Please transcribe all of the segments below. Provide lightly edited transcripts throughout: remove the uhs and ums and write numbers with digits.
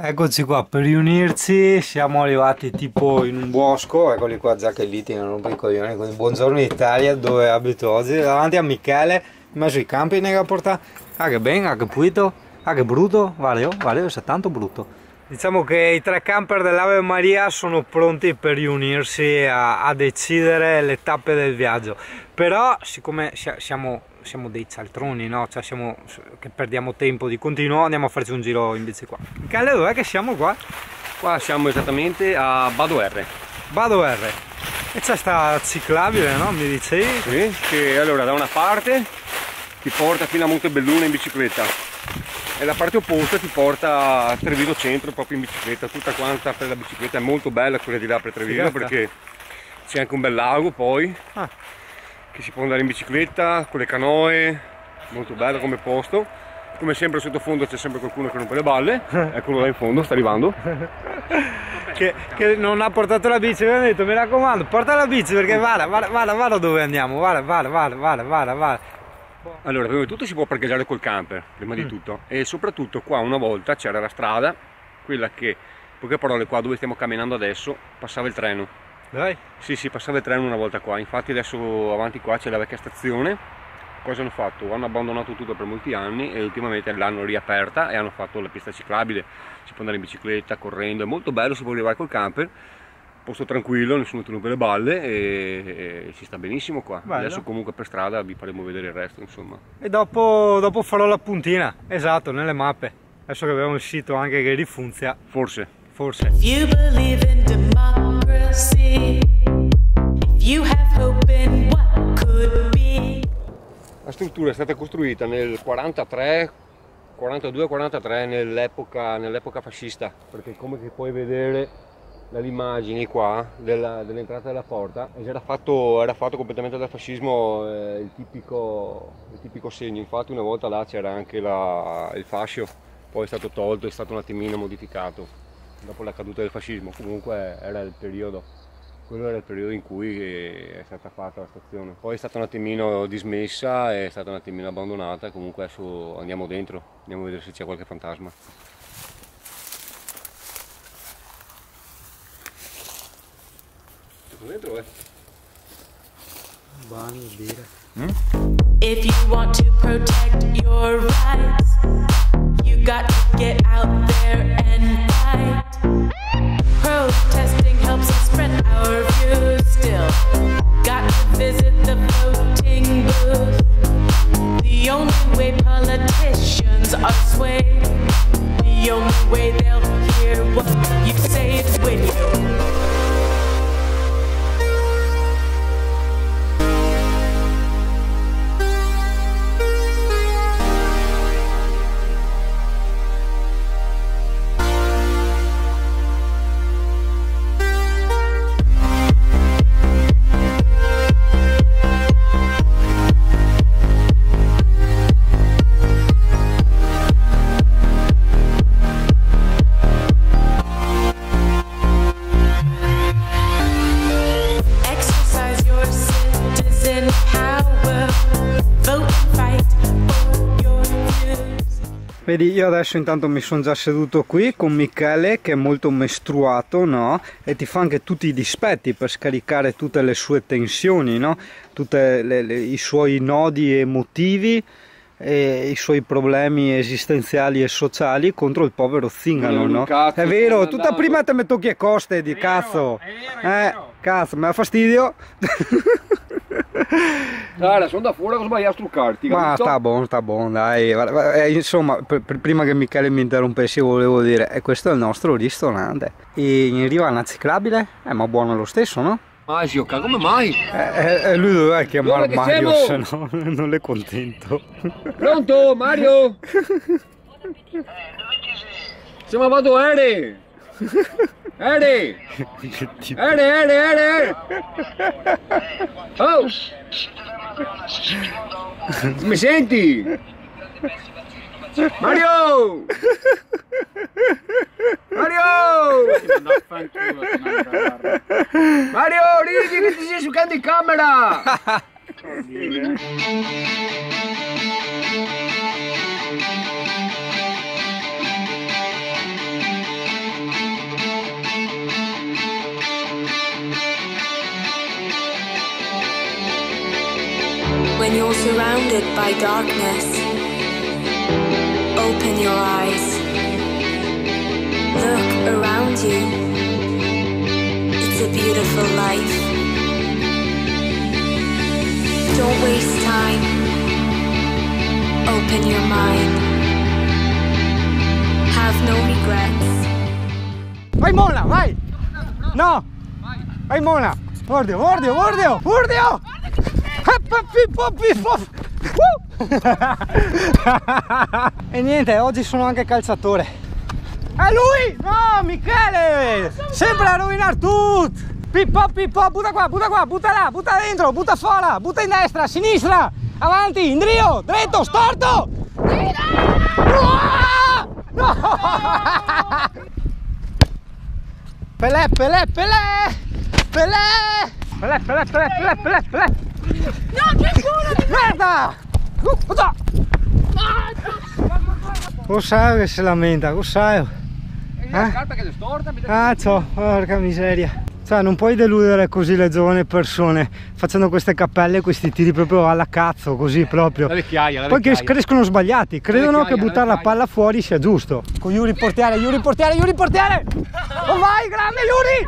Eccoci qua per riunirci, siamo arrivati tipo in un bosco, eccoli qua già che litigano un po' i coglioni con il Buongiorno Italia dove abito oggi, davanti a Michele, in mezzo ai campi nella porta, che ben, che pulito, che brutto, guarda, è tanto brutto. Diciamo che i tre camper dell'Ave Maria sono pronti per riunirsi a decidere le tappe del viaggio, però siccome siamo dei cialtroni, no? Cioè che perdiamo tempo di continuo, andiamo a farci un giro in bici qua. Michele, dov'è che siamo qua? Qua siamo esattamente a Bado R. Bado R. E c'è sta ciclabile, no? Mi dicevi? Sì, che allora da una parte ti porta fino a Montebelluna in bicicletta e la parte opposta ti porta a Treviso Centro proprio in bicicletta, tutta quanta per la bicicletta, è molto bella quella di là per Treviso perché c'è anche un bel lago poi. Che si può andare in bicicletta con le canoe, molto bello come posto. Come sempre al sottofondo c'è sempre qualcuno che rompe le balle, eccolo là in fondo, sta arrivando. che non ha portato la bici, mi ha detto mi raccomando porta la bici perché vada dove andiamo, vada. Allora, prima di tutto si può parcheggiare col camper, prima di tutto, e soprattutto qua una volta c'era la strada, quella che, poche parole, qua dove stiamo camminando adesso, passava il treno. Dai. Sì, passava il treno una volta qua, infatti adesso avanti qua c'è la vecchia stazione. Cosa hanno fatto? Hanno abbandonato tutto per molti anni e ultimamente l'hanno riaperta e hanno fatto la pista ciclabile, si può andare in bicicletta, correndo, è molto bello, si può arrivare col camper, posto tranquillo, nessuno ti rompe le balle e si sta benissimo qua. Bello. Adesso comunque per strada vi faremo vedere il resto, insomma. E dopo farò la puntina, esatto, nelle mappe, adesso che abbiamo il sito anche che rifunzia. Forse. You believe in democracy. You have hope in what could be. La struttura è stata costruita nel 42-43 nell'epoca fascista, perché come puoi vedere dalle immagini qua dell'entrata della porta era fatto completamente dal fascismo, il tipico segno. Infatti una volta là c'era anche il fascio, poi è stato tolto, è stato un attimino modificato dopo la caduta del fascismo. Comunque quello era il periodo in cui è stata fatta la stazione. Poi è stata un attimino dismessa, è stata un attimino abbandonata. Comunque adesso andiamo dentro, andiamo a vedere se c'è qualche fantasma. C'è dentro, If you want to protect your rights, you got to get out there and fight. Protesting helps us spread our views. Still, got to visit the voting booth. The only way politicians are swayed, the only way they'll hear what you say is when you. Vedi, io adesso intanto mi sono già seduto qui con Michele che è molto mestruato, no? E ti fa anche tutti i dispetti per scaricare tutte le sue tensioni, no? Tutti i suoi nodi emotivi e i suoi problemi esistenziali e sociali contro il povero zingaro, no? È vero, tutta prima te me tocchi a coste di cazzo. Cazzo, mi dà fastidio. Guarda, sono da fuori, ho sbagliato a truccarti. Ma sta buono, dai. Insomma, prima che Michele mi interrompessi volevo dire, questo è il nostro ristorante. E in riva una ciclabile? Ma buono lo stesso, no? Mario, come mai? Lui doveva chiamare Mario, se no non è contento. Pronto, Mario? Siamo a Bado R. Ere! Oh! Mi senti? Mario! Mario, ridi che ti sei giocando in camera! When you're surrounded by darkness, open your eyes. Look around you. It's a beautiful life. Don't waste time. Open your mind. Have no regrets. Vai Mona, vai! No! Vai Mona! Guardio, guardio, guardio! Guardio! E niente, oggi sono anche calciatore. È lui! No, Michele! Sempre a rovinare tutto! Pippo, butta qua, butta là, butta dentro, butta fuori, butta in destra, a sinistra, avanti, in drio, dritto, storto! No! Pelé! No, che culo! Merda! Lo sai che si lamenta, lo sai? La scarpa che è storta, Cazzo, porca miseria. Cioè, non puoi deludere così le giovani persone facendo queste cappelle e questi tiri proprio alla cazzo, così proprio. La vecchiaia, Poi che crescono sbagliati, credono che buttare la palla fuori sia giusto. Con Yuri portiere! Oh vai, grande Yuri!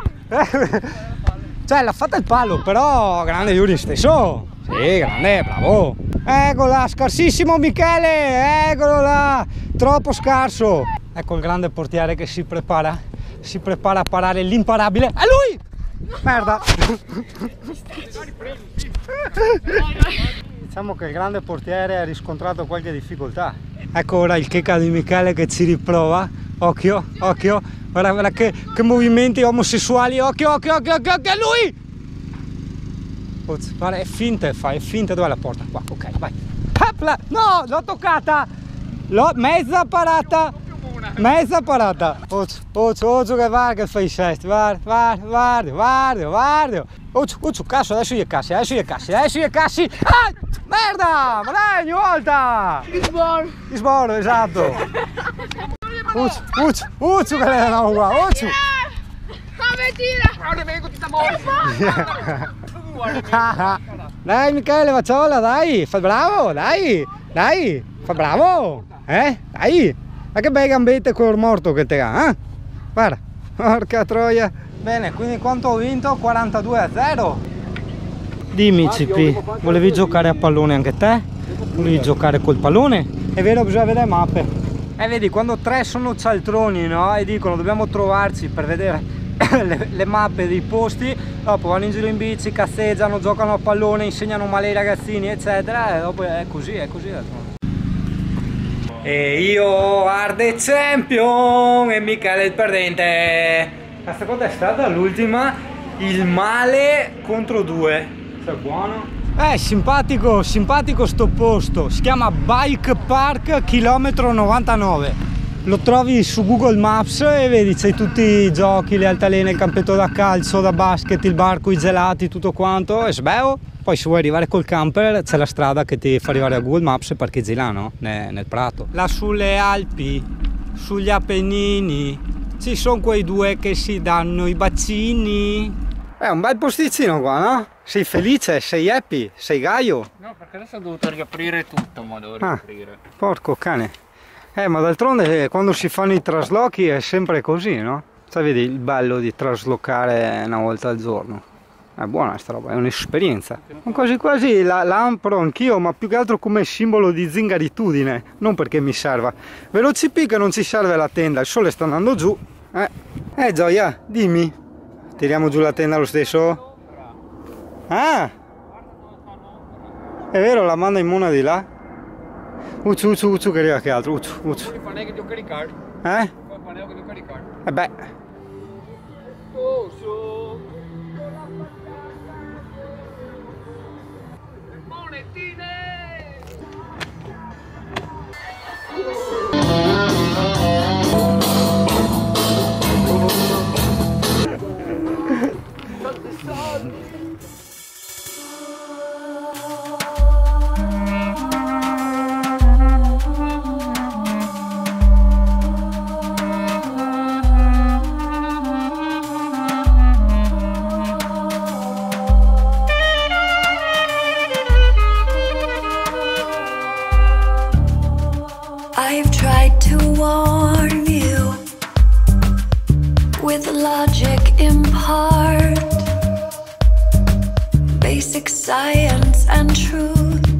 Cioè, l'ha fatta il palo, però grande Yuri stesso. Sì, grande, bravo. Eccola, scarsissimo Michele, eccolo là, troppo scarso. Ecco il grande portiere che si prepara a parare l'imparabile. È lui! Merda! Diciamo che il grande portiere ha riscontrato qualche difficoltà. Ecco ora il checca di Michele che ci riprova. Occhio, occhio. Guarda che movimenti omosessuali. Occhio, lui! Guarda, è finta, dove è la porta? Qua, ok, vai. No, l'ho toccata! Mezza parata! Occhio che va, che fai sesto, guarda. Occhio, cazzo, adesso gli cassi. Ah, merda, ma dai, ogni volta! Isboro, esatto. Occhio che le danno qua, occhio. Dai Michele, facciola, dai, fa bravo, dai, fa bravo, dai. Ma che bei gambette col morto che te ha, eh? Guarda, porca troia. Bene, quindi quanto ho vinto? 42-0. Dimmi CP, volevi giocare a pallone anche te? Volevi giocare col pallone? È vero, bisogna vedere mappe. Vedi, quando tre sono cialtroni, no? E dicono dobbiamo trovarci per vedere le mappe dei posti, dopo vanno in giro in bici, cazzeggiano, giocano a pallone, insegnano male ai ragazzini, eccetera, e dopo è così. E io Arde Champion e Michele il perdente. Questa cosa è stata l'ultima, il male contro due. Sei buono? Simpatico sto posto. Si chiama Bike Park chilometro 99. Lo trovi su Google Maps e vedi, c'hai tutti i giochi, le altalene, il campetto da calcio, da basket, il bar con i gelati, tutto quanto. E sbeo. Poi se vuoi arrivare col camper c'è la strada che ti fa arrivare a Google Maps e parcheggi là, no? Nel prato. Là sulle Alpi, sugli Appennini, ci sono quei due che si danno i bacini. È un bel posticino qua, no? Sei felice, sei happy, sei gaio. No, perché adesso ho dovuto riaprire tutto, ma devo riaprire. Porco cane. Ma d'altronde quando si fanno i traslochi è sempre così, no? Cioè vedi il bello di traslocare una volta al giorno. È buona sta roba, è un'esperienza. Quasi quasi la ampro anch'io, ma più che altro come simbolo di zingaritudine, non perché mi serva. Veloci P che non ci serve la tenda, il sole sta andando giù. Gioia, dimmi. Tiriamo giù la tenda lo stesso? Ah! È vero, la manda in mona di là? Ucciu che arriva che altro, ucciu. Non fa neanche devo caricare. Non fa neanche devo caricare. Beh. logic impart basic science and truth.